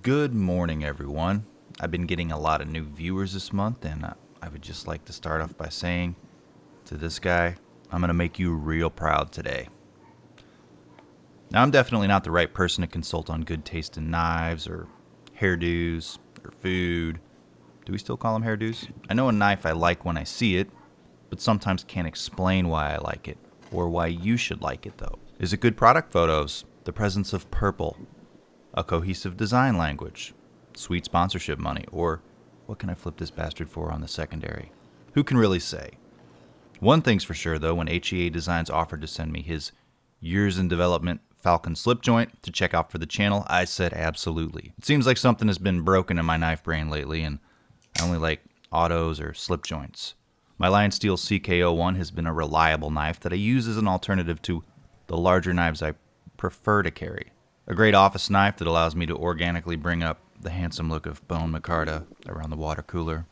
Good morning, everyone. I've been getting a lot of new viewers this month, and I would just like to start off by saying to this guy, I'm going to make you real proud today. Now, I'm definitely not the right person to consult on good taste in knives or hairdos or food. Do we still call them hairdos? I know a knife I like when I see it, but sometimes can't explain why I like it, or why you should like it, though. Is it good product photos? The presence of purple? A cohesive design language? Sweet sponsorship money? Or what can I flip this bastard for on the secondary? Who can really say? One thing's for sure, though, when HEADesigns offered to send me his years in development Falcon slipjoint to check out for the channel, I said absolutely. It seems like something has been broken in my knife brain lately, and I only like autos or slip joints. My Lionsteel CK01 has been a reliable knife that I use as an alternative to the larger knives I prefer to carry. A great office knife that allows me to organically bring up the handsome look of bone micarta around the water cooler.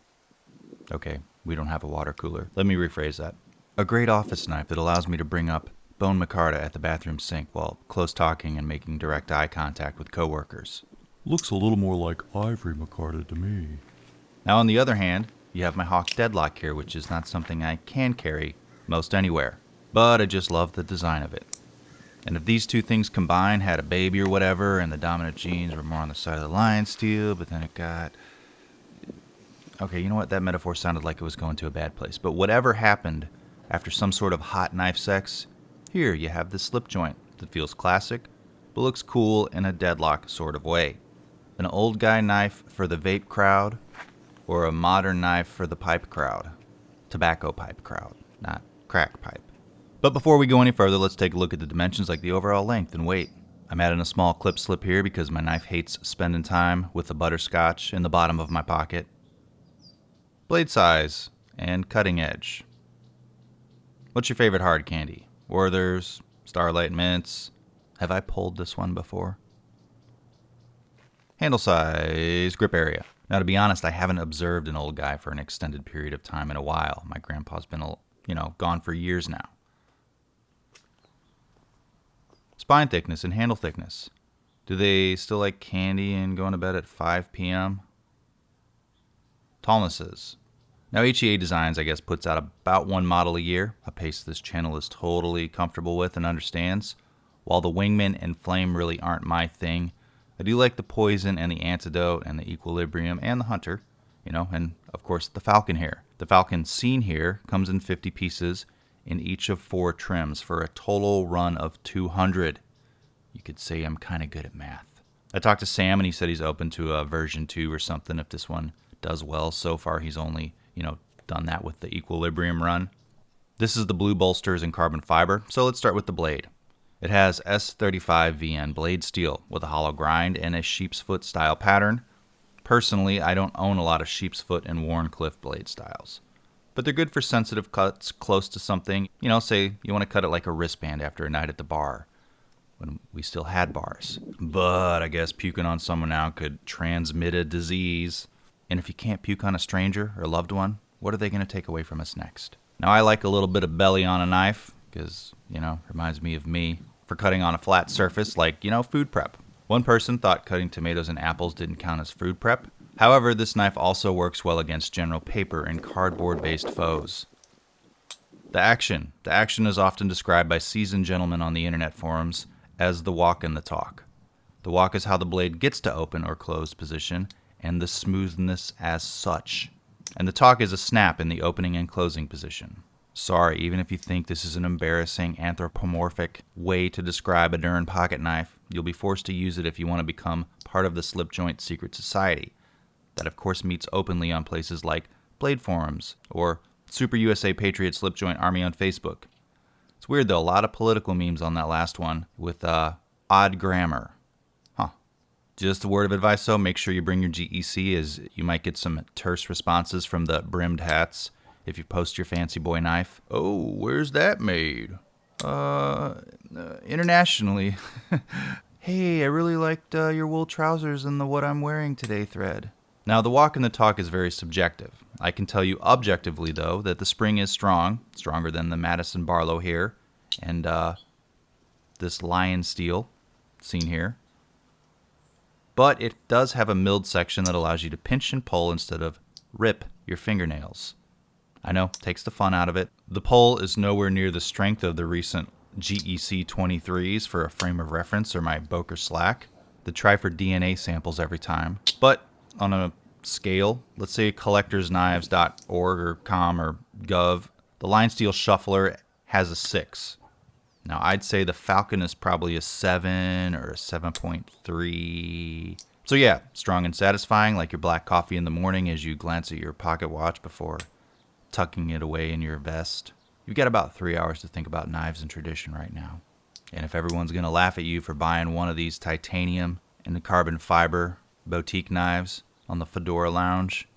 Okay, we don't have a water cooler. Let me rephrase that. A great office knife that allows me to bring up bone micarta at the bathroom sink while close talking and making direct eye contact with coworkers. Looks a little more like ivory micarta to me. Now, on the other hand, you have my Hawk Deadlock here, which is not something I can carry most anywhere, but I just love the design of it. And if these two things combined had a baby or whatever, and the dominant genes were more on the side of the Lionsteel, but then it got... Okay, you know what? That metaphor sounded like it was going to a bad place. But whatever happened after some sort of hot knife sex, here you have this slip joint that feels classic, but looks cool in a deadlock sort of way. An old guy knife for the vape crowd, or a modern knife for the pipe crowd. Tobacco pipe crowd, not crack pipe. But before we go any further, let's take a look at the dimensions, like the overall length and weight. I'm adding a small clip slip here because my knife hates spending time with the butterscotch in the bottom of my pocket. Blade size and cutting edge. What's your favorite hard candy? Werther's, Starlight Mints. Have I pulled this one before? Handle size, grip area. Now, to be honest, I haven't observed an old guy for an extended period of time in a while. My grandpa's been, gone for years now. Spine thickness and handle thickness. Do they still like candy and going to bed at 5 p.m.? Tallnesses. Now, HEADesigns, I guess, puts out about one model a year, a pace this channel is totally comfortable with and understands. While the Wingman and Flame really aren't my thing, I do like the Poison and the Antidote and the Equilibrium and the Hunter, and of course the Falcon here. The Falcon seen here comes in 50 pieces in each of 4 trims for a total run of 200. You could say I'm kind of good at math. I talked to Sam and he said he's open to a version 2 or something if this one does well. So far he's only, done that with the Equilibrium run. This is the blue bolsters in carbon fiber, so let's start with the blade. It has S35VN blade steel with a hollow grind and a sheep's foot style pattern. Personally, I don't own a lot of sheep's foot and Wharncliffe blade styles, but they're good for sensitive cuts close to something. Say you want to cut it like a wristband after a night at the bar, when we still had bars. But I guess puking on someone now could transmit a disease. And if you can't puke on a stranger or loved one, what are they going to take away from us next? Now, I like a little bit of belly on a knife because, reminds me of me for cutting on a flat surface like, food prep. One person thought cutting tomatoes and apples didn't count as food prep. However, this knife also works well against general paper and cardboard-based foes. The action. The action is often described by seasoned gentlemen on the internet forums as the walk and the talk. The walk is how the blade gets to open or closed position, and the smoothness as such. And the talk is a snap in the opening and closing position. Sorry, even if you think this is an embarrassing anthropomorphic way to describe a darn pocket knife, you'll be forced to use it if you want to become part of the slipjoint secret society. That of course meets openly on places like Blade Forums or Super USA Patriot Slipjoint Army on Facebook. It's weird though, a lot of political memes on that last one with odd grammar. Just a word of advice though, make sure you bring your GEC as you might get some terse responses from the brimmed hats if you post your fancy boy knife. Oh, where's that made? Internationally. Hey, I really liked your wool trousers and the what I'm wearing today thread. Now, the walk and the talk is very subjective. I can tell you objectively, though, that the spring is strong, stronger than the Madison Barlow here, and this Lionsteel, seen here. but it does have a milled section that allows you to pinch and pull instead of rip your fingernails. I know, takes the fun out of it. The pull is nowhere near the strength of the recent GEC 23s for a frame of reference or my Boker Slack that try for DNA samples every time. But on a scale, let's say collectorsknives.org or com or gov, the Lionsteel Shuffler has a 6. Now I'd say the Falcon is probably a 7 or a 7.3. So yeah, strong and satisfying, like your black coffee in the morning as you glance at your pocket watch before tucking it away in your vest. You've got about 3 hours to think about knives and tradition right now. And if everyone's going to laugh at you for buying one of these titanium and the carbon fiber boutique knives on the Fedora Lounge,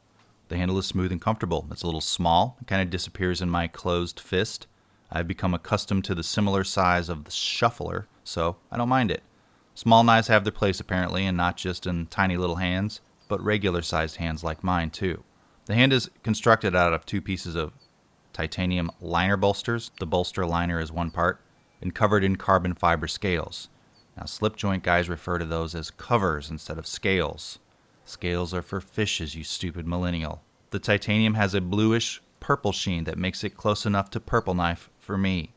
the handle is smooth and comfortable. It's a little small. It kind of disappears in my closed fist. I've become accustomed to the similar size of the Shuffler, so I don't mind it. Small knives have their place apparently, and not just in tiny little hands, but regular-sized hands like mine too. The hand is constructed out of 2 pieces of titanium liner bolsters. The bolster liner is one part, and covered in carbon fiber scales. Now, slip joint guys refer to those as covers instead of scales. Scales are for fishes, you stupid millennial. The titanium has a bluish purple sheen that makes it close enough to purple knife for me.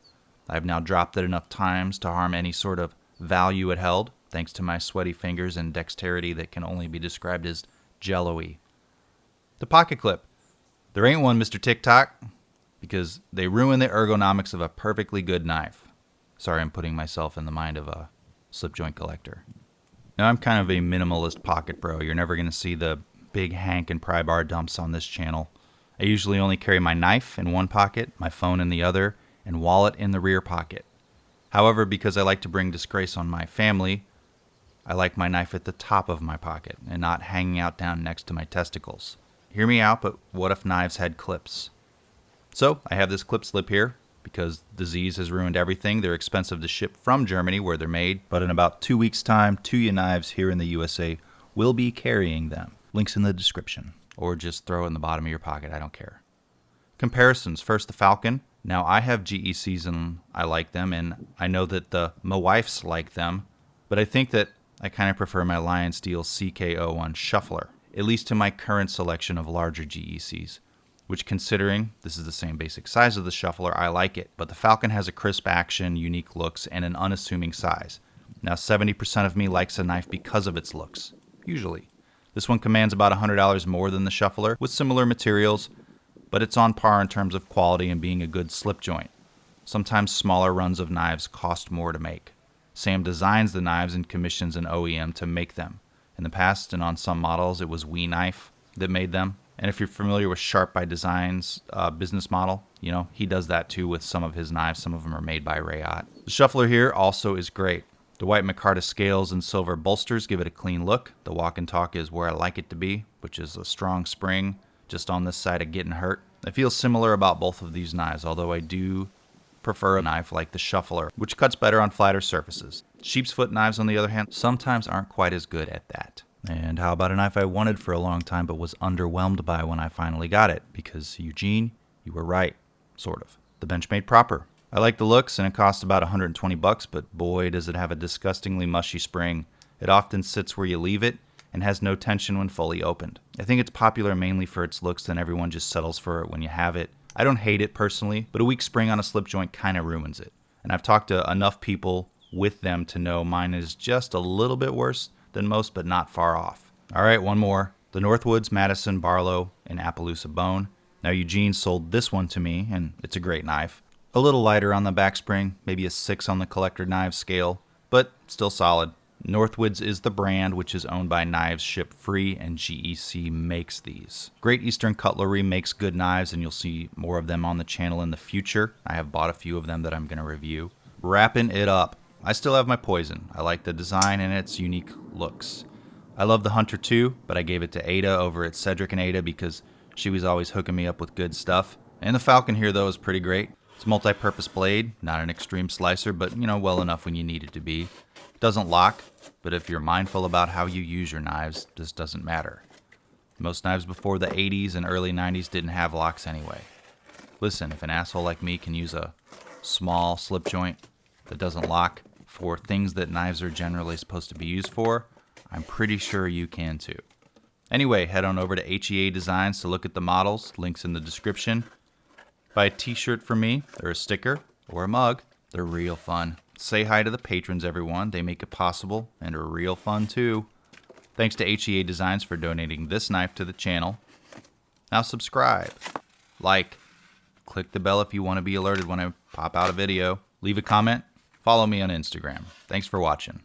I've now dropped it enough times to harm any sort of value it held, thanks to my sweaty fingers and dexterity that can only be described as jello-y. The pocket clip. There ain't one, Mr. TikTok, because they ruin the ergonomics of a perfectly good knife. Sorry, I'm putting myself in the mind of a slip joint collector. Now, I'm kind of a minimalist pocket bro. You're never going to see the big Hank and pry bar dumps on this channel. I usually only carry my knife in one pocket, my phone in the other, and wallet in the rear pocket. However, because I like to bring disgrace on my family, I like my knife at the top of my pocket and not hanging out down next to my testicles. Hear me out, but what if knives had clips? So, I have this clip slip here because disease has ruined everything. They're expensive to ship from Germany where they're made, but in about 2 weeks' time, Tuya Knives here in the USA will be carrying them. Links in the description. Or just throw it in the bottom of your pocket, I don't care. Comparisons. First, the Falcon. Now, I have GECs and I like them, and I know that my wifes like them, but I think that I kind of prefer my Lionsteel CK01 Shuffler, at least to my current selection of larger GECs, which, considering this is the same basic size of the Shuffler, I like it. But the Falcon has a crisp action, unique looks, and an unassuming size. Now, 70% of me likes a knife because of its looks, usually. This one commands about $100 more than the Shuffler, with similar materials, but it's on par in terms of quality and being a good slip joint. Sometimes smaller runs of knives cost more to make. Sam designs the knives and commissions an OEM to make them. In the past, and on some models, it was We Knife that made them. And if you're familiar with Sharp by Design's business model, you know, he does that too with some of his knives. Some of them are made by Rayot. The Shuffler here also is great. The white micarta scales and silver bolsters give it a clean look. The walk and talk is where I like it to be, which is a strong spring just on this side of getting hurt. I feel similar about both of these knives, although I do prefer a knife like the Shuffler, which cuts better on flatter surfaces. Sheep's foot knives, on the other hand, sometimes aren't quite as good at that. And how about a knife I wanted for a long time but was underwhelmed by when I finally got it? Because, Eugene, you were right. Sort of. The Benchmade Proper. I like the looks, and it costs about $120, but boy, does it have a disgustingly mushy spring. It often sits where you leave it, and has no tension when fully opened. I think it's popular mainly for its looks, and everyone just settles for it when you have it. I don't hate it personally, but a weak spring on a slip joint kind of ruins it. And I've talked to enough people with them to know mine is just a little bit worse than most, but not far off. All right, one more. The Northwoods Madison Barlow in Appaloosa Bone. Now, Eugene sold this one to me, and it's a great knife. A little lighter on the back spring, maybe a 6 on the collector knives scale, but still solid. Northwoods is the brand, which is owned by Knives Ship Free, and GEC makes these. Great Eastern Cutlery makes good knives, and you'll see more of them on the channel in the future. I have bought a few of them that I'm going to review. Wrapping it up. I still have my Poison. I like the design and its unique looks. I love the Hunter too, but I gave it to Ada over at Cedric and Ada because she was always hooking me up with good stuff. And the Falcon here, though, is pretty great. It's a multi-purpose blade, not an extreme slicer, but, you know, well enough when you need it to be. It doesn't lock, but if you're mindful about how you use your knives, this doesn't matter. Most knives before the 80s and early 90s didn't have locks anyway. Listen, if an asshole like me can use a small slip joint that doesn't lock for things that knives are generally supposed to be used for, I'm pretty sure you can too. Anyway, head on over to HEADesigns to look at the models, links in the description. Buy a t-shirt from me, or a sticker, or a mug. They're real fun. Say hi to the patrons, everyone. They make it possible and are real fun too. Thanks to HEADesigns for donating this knife to the channel. Now subscribe, like, click the bell if you want to be alerted when I pop out a video. Leave a comment. Follow me on Instagram. Thanks for watching.